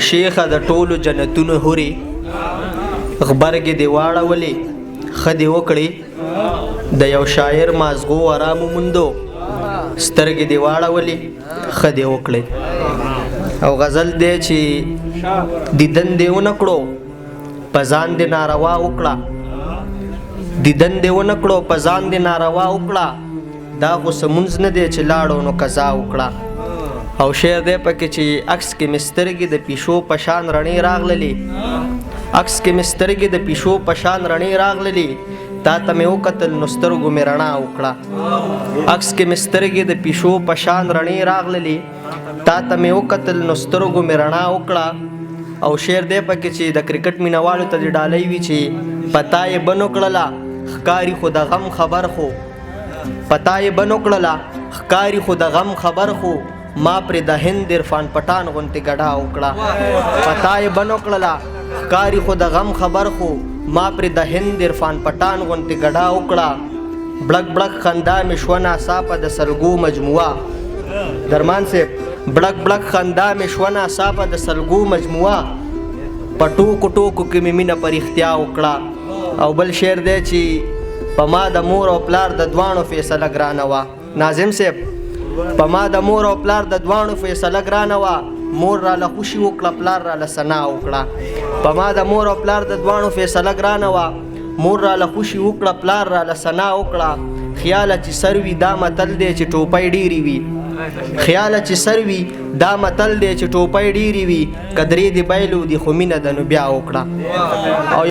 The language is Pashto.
شیخه د ټولو جنتونو هوري غبرګې دې واړولې ښه دې وکړې د یو شاعر مازغو ارامو موندو سترګې دې واړولې ښه دې وکړې او غزل دی چې دیدن دې ونه کړو په ځان دې ناروا وکړه دیدن دې ونه کړو په ځان دې ناروا وکړه دا خو سمونځ نه دی چې لاړو نو قضا وکړه او شعر دی پکې چې عکس کې مې سترګې د پیشو په شان رڼې راغللې عکس کې مې سترګې د پیشو په شان رڼې راغللې تا ته مې وکتل نو سترګو مې رڼا وکړه عکس کې مې سترګې د پیشو په شان رڼې راغللې تا ته مې وکتل نو سترګو مې رڼا وکړه او شعر دی پکې چې د کرکټ مینوالو ته دې ډالۍ وي چې پتا یې بنو کړله ښکاري خو د غم خبر خو پتا یې بنو کړله ښکاري خو د غم خبر خو ما پرې د هند عرفان پټان غونتې ګډا وکړه پتا یې بنو کړله ښکاري خو د غم خبر خو ما پرې د هند عرفان پټان غونتې ګډا وکړه بړک بړک خندا مې شوه ناڅاپه د سلګو مجموعه درمان صاحب بړک بړک خندا مې شوه ناڅاپه د سلګو مجموعه په ټوکو ټوکو کې مې مینه په رښتیا وکړه او بل شعر دی چې په ما د مور او پلار د دواړو فیصله ګرانه وه ناظم صاحب په ما د مور او پلار د دواړو فیصله ګرانه وه مور راله خوشي وکړه پلار راله ثنا وکړه په ما د مور او پلار د دواړو فیصله ګرانه وه مور راله خوشي وکړه پلار راله ثنا وکړه خیاله چې سر وي دا متل دی چې ټوپۍ ډېرې وي خیاله چې سر وي دا متل دی چې ټوپۍ ډېرې وي که درې دې بایلو دي خو مینه ده نو بیا وکړه